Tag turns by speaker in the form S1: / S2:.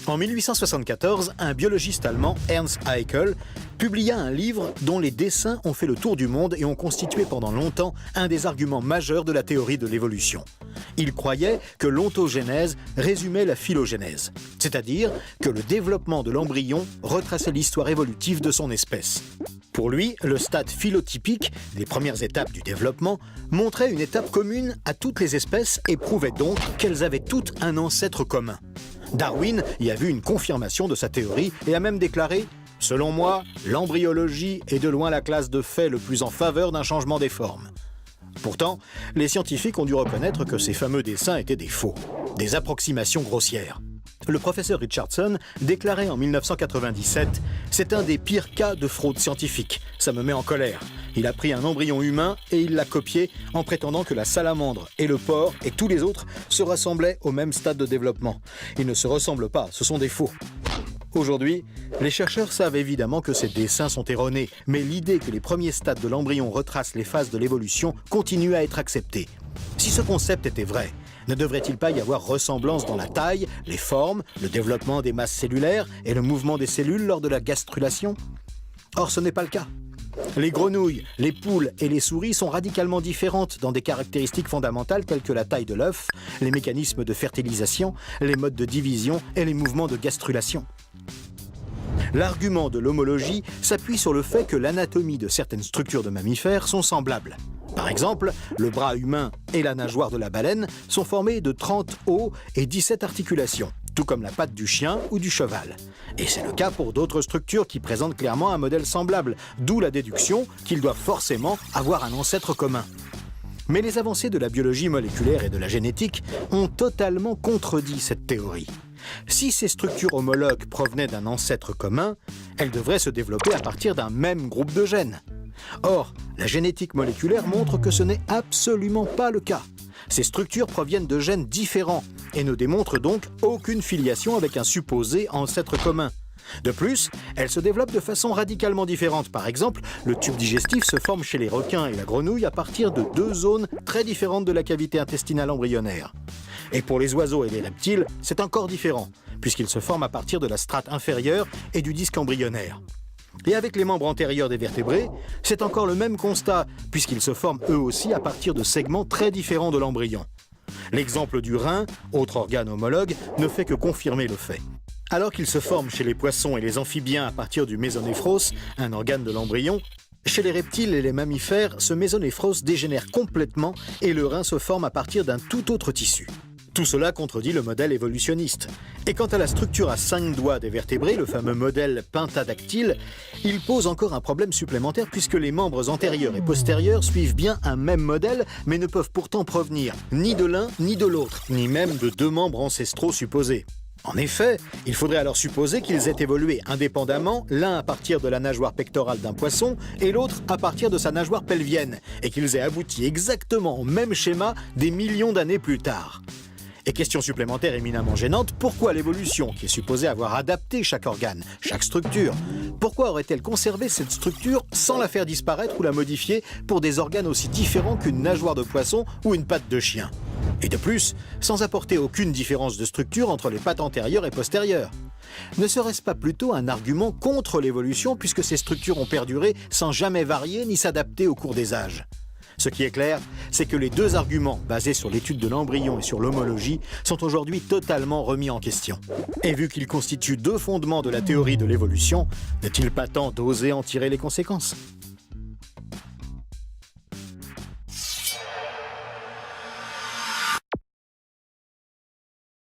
S1: En 1874, un biologiste allemand, Ernst Haeckel, publia un livre dont les dessins ont fait le tour du monde et ont constitué pendant longtemps un des arguments majeurs de la théorie de l'évolution. Il croyait que l'ontogénèse résumait la phylogénèse, c'est-à-dire que le développement de l'embryon retraçait l'histoire évolutive de son espèce. Pour lui, le stade phylotypique, les premières étapes du développement, montrait une étape commune à toutes les espèces et prouvait donc qu'elles avaient toutes un ancêtre commun. Darwin y a vu une confirmation de sa théorie et a même déclaré « Selon moi, l'embryologie est de loin la classe de faits le plus en faveur d'un changement des formes ». Pourtant, les scientifiques ont dû reconnaître que ces fameux dessins étaient des faux, des approximations grossières. Le professeur Richardson déclarait en 1997 « C'est un des pires cas de fraude scientifique, ça me met en colère. Il a pris un embryon humain et il l'a copié en prétendant que la salamandre et le porc et tous les autres se ressemblaient au même stade de développement. Ils ne se ressemblent pas, ce sont des faux. » Aujourd'hui, les chercheurs savent évidemment que ces dessins sont erronés, mais l'idée que les premiers stades de l'embryon retracent les phases de l'évolution continue à être acceptée. Si ce concept était vrai, ne devrait-il pas y avoir ressemblance dans la taille, les formes, le développement des masses cellulaires et le mouvement des cellules lors de la gastrulation? Or, ce n'est pas le cas. Les grenouilles, les poules et les souris sont radicalement différentes dans des caractéristiques fondamentales telles que la taille de l'œuf, les mécanismes de fertilisation, les modes de division et les mouvements de gastrulation. L'argument de l'homologie s'appuie sur le fait que l'anatomie de certaines structures de mammifères sont semblables. Par exemple, le bras humain et la nageoire de la baleine sont formés de 30 os et 17 articulations, tout comme la patte du chien ou du cheval. Et c'est le cas pour d'autres structures qui présentent clairement un modèle semblable, d'où la déduction qu'ils doivent forcément avoir un ancêtre commun. Mais les avancées de la biologie moléculaire et de la génétique ont totalement contredit cette théorie. Si ces structures homologues provenaient d'un ancêtre commun, elles devraient se développer à partir d'un même groupe de gènes. Or, la génétique moléculaire montre que ce n'est absolument pas le cas. Ces structures proviennent de gènes différents et ne démontrent donc aucune filiation avec un supposé ancêtre commun. De plus, elles se développent de façon radicalement différente. Par exemple, le tube digestif se forme chez les requins et la grenouille à partir de deux zones très différentes de la cavité intestinale embryonnaire. Et pour les oiseaux et les reptiles, c'est encore différent, puisqu'ils se forment à partir de la strate inférieure et du disque embryonnaire. Et avec les membres antérieurs des vertébrés, c'est encore le même constat, puisqu'ils se forment eux aussi à partir de segments très différents de l'embryon. L'exemple du rein, autre organe homologue, ne fait que confirmer le fait. Alors qu'ils se forment chez les poissons et les amphibiens à partir du mésonéphros, un organe de l'embryon, chez les reptiles et les mammifères, ce mésonéphros dégénère complètement et le rein se forme à partir d'un tout autre tissu. Tout cela contredit le modèle évolutionniste. Et quant à la structure à 5 doigts des vertébrés, le fameux modèle pentadactyle, il pose encore un problème supplémentaire puisque les membres antérieurs et postérieurs suivent bien un même modèle, mais ne peuvent pourtant provenir ni de l'un ni de l'autre, ni même de deux membres ancestraux supposés. En effet, il faudrait alors supposer qu'ils aient évolué indépendamment, l'un à partir de la nageoire pectorale d'un poisson et l'autre à partir de sa nageoire pelvienne, et qu'ils aient abouti exactement au même schéma des millions d'années plus tard. Et question supplémentaire éminemment gênante, pourquoi l'évolution, qui est supposée avoir adapté chaque organe, chaque structure, pourquoi aurait-elle conservé cette structure sans la faire disparaître ou la modifier pour des organes aussi différents qu'une nageoire de poisson ou une patte de chien? Et de plus, sans apporter aucune différence de structure entre les pattes antérieures et postérieures. Ne serait-ce pas plutôt un argument contre l'évolution puisque ces structures ont perduré sans jamais varier ni s'adapter au cours des âges? Ce qui est clair, c'est que les deux arguments basés sur l'étude de l'embryon et sur l'homologie sont aujourd'hui totalement remis en question. Et vu qu'ils constituent deux fondements de la théorie de l'évolution, n'est-il pas temps d'oser en tirer les conséquences ?